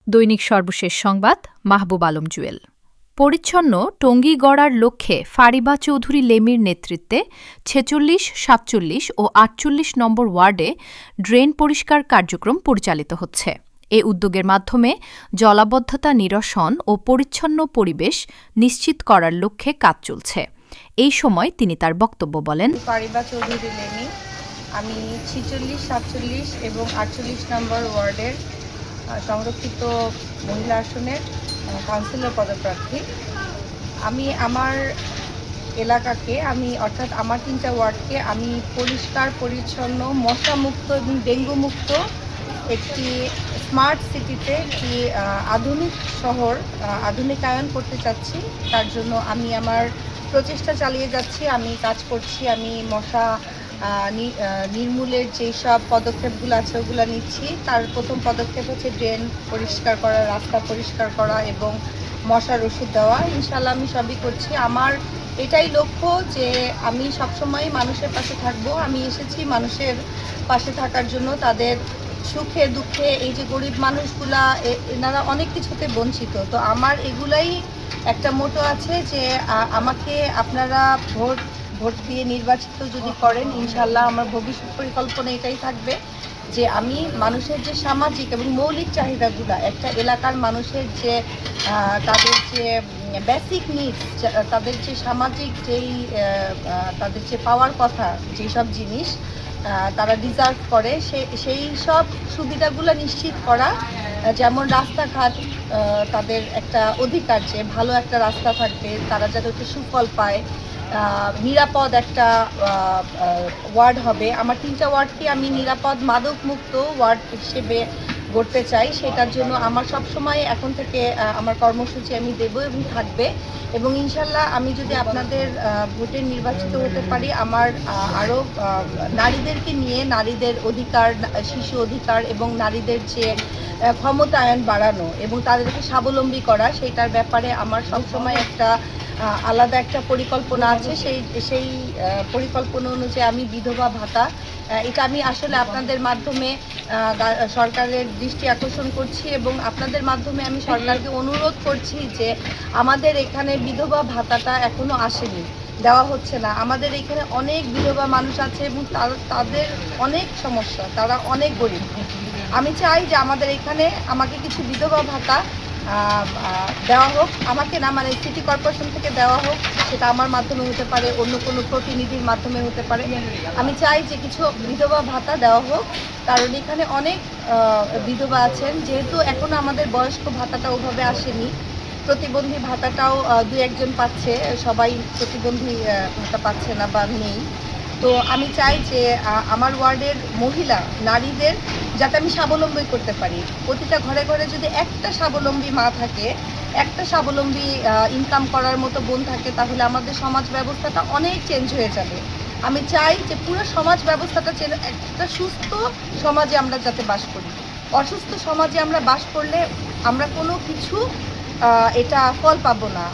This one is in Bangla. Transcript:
দৈনিক সর্বশেষ সংবাদ মাহবুব আলম জুয়েল। পরিচ্ছন্ন টঙ্গী গড়ার লক্ষ্যে ফারিবা চৌধুরী লেমির নেতৃত্বে ৪৬, ৪৭ ও ৪৮ নম্বর ওয়ার্ডে ড্রেন পরিষ্কার কার্যক্রম পরিচালিত হচ্ছে। এ উদ্যোগের মাধ্যমে জলাবদ্ধতা নিরসন ও পরিচ্ছন্ন পরিবেশ নিশ্চিত করার লক্ষ্যে কাজ চলছে। এই সময় তিনি তার বক্তব্য বলেন, ফারিবা চৌধুরী লেমি, আমি ৪৬, ৪৭ এবং ৪৮ নম্বর ওয়ার্ডের সংরক্ষিত মহিলা আসনের কাউন্সিলর পদপ্রার্থী। আমি আমার এলাকাকে অর্থাৎ আমার ৩টা ওয়ার্ডকে আমি পরিষ্কার পরিচ্ছন্ন, মশামুক্ত এবং ডেঙ্গু মুক্ত একটি স্মার্ট সিটিতে একটি আধুনিক শহর আধুনিকায়ন করতে চাচ্ছি। তার জন্য আমি আমার প্রচেষ্টা চালিয়ে যাচ্ছি, আমি কাজ করছি। আমি মশা নির্মূলের যেই সব পদক্ষেপগুলো আছে ওগুলো নিচ্ছি। তার প্রথম পদক্ষেপ হচ্ছে ড্রেন পরিষ্কার করা, রাস্তা পরিষ্কার করা এবং মশার ওষুধ দেওয়া। ইনশাল্লাহ আমি সবই করছি। আমার এটাই লক্ষ্য যে আমি সবসময় মানুষের পাশে থাকবো। আমি এসেছি মানুষের পাশে থাকার জন্য, তাদের সুখে দুঃখে। এই যে গরিব মানুষগুলা, এনারা অনেক কিছুতে বঞ্চিত। তো আমার এগুলাই একটা মোটো আছে যে আমাকে আপনারা ভোট দিয়ে নির্বাচিত যদি করেন, ইনশাল্লাহ আমার ভবিষ্যৎ পরিকল্পনা এটাই থাকবে যে আমি মানুষের যে সামাজিক এবং মৌলিক চাহিদাগুলো, একটা এলাকার মানুষের যে তাদের যে বেসিক নিডস, তাদের যে সামাজিক তাদের যে পাওয়ার কথা, যেসব জিনিস তারা ডিজার্ভ করে, সেই সব সুবিধাগুলো নিশ্চিত করা। যেমন রাস্তাঘাট, তাদের একটা অধিকার যে ভালো একটা রাস্তা থাকবে, তারা যাতে একটু সুফল পায়। নিরাপদ একটা ওয়ার্ড হবে। আমার 3টা ওয়ার্ডকে আমি নিরাপদ মাদক মুক্ত ওয়ার্ড হিসেবে গড়তে চাই। সেটার জন্য আমার সবসময় এখন থেকে আমার কর্মসূচি আমি দেব এবং থাকবে। এবং ইনশাল্লাহ আমি যদি আপনাদের ভোটে নির্বাচিত হতে পারি, আমার আরও নারীদেরকে নিয়ে, নারীদের অধিকার, শিশু অধিকার এবং নারীদের যে ক্ষমতায়ন বাড়ানো এবং তাদেরকে স্বাবলম্বী করা, সেইটার ব্যাপারে আমার সবসময় একটা আলাদা একটা পরিকল্পনা আছে। সেই পরিকল্পনা অনুযায়ী আমি বিধবা ভাতা, এটা আমি আসলে আপনাদের মাধ্যমে সরকারের দৃষ্টি আকর্ষণ করছি এবং আপনাদের মাধ্যমে আমি সরকারকে অনুরোধ করছি যে আমাদের এখানে বিধবা ভাতাটা এখনও আসেনি, দেওয়া হচ্ছে না। আমাদের এখানে অনেক বিধবা মানুষ আছে এবং তাদের অনেক সমস্যা, তারা অনেক গরিব। আমি চাই যে আমাদের এখানে আমাকে কিছু বিধবা ভাতা দেওয়া হোক, আমাকে না, মানে সিটি কর্পোরেশন থেকে দেওয়া হোক। সেটা আমার মাধ্যমে হতে পারে, অন্য কোনো প্রতিনিধির মাধ্যমে হতে পারে। আমি চাই যে কিছু বিধবা ভাতা দেওয়া হোক, কারণ এখানে অনেক বিধবা আছেন। যেহেতু এখনও আমাদের বয়স্ক ভাতাটা ওভাবে আসেনি, প্রতিবন্ধী ভাতাটাও 2-1 জন পাচ্ছে, সবাই প্রতিবন্ধী ভাতা পাচ্ছে না বা নেই। তো আমি চাই যে আমার ওয়ার্ডের মহিলা নারীদের যাতে আমি স্বাবলম্বী করতে পারি। প্রতিটা ঘরে ঘরে যদি একটা স্বাবলম্বী মা থাকে, একটা স্বাবলম্বী ইনকাম করার মতো বোন থাকে, তাহলে আমাদের সমাজ ব্যবস্থাটা অনেক চেঞ্জ হয়ে যাবে। আমি চাই যে পুরো সমাজ ব্যবস্থাটা একটা সুস্থ সমাজে আমরা যাতে বাস করি। অসুস্থ সমাজে আমরা বাস করলে আমরা কোনো কিছু এটা ফল পাবো না।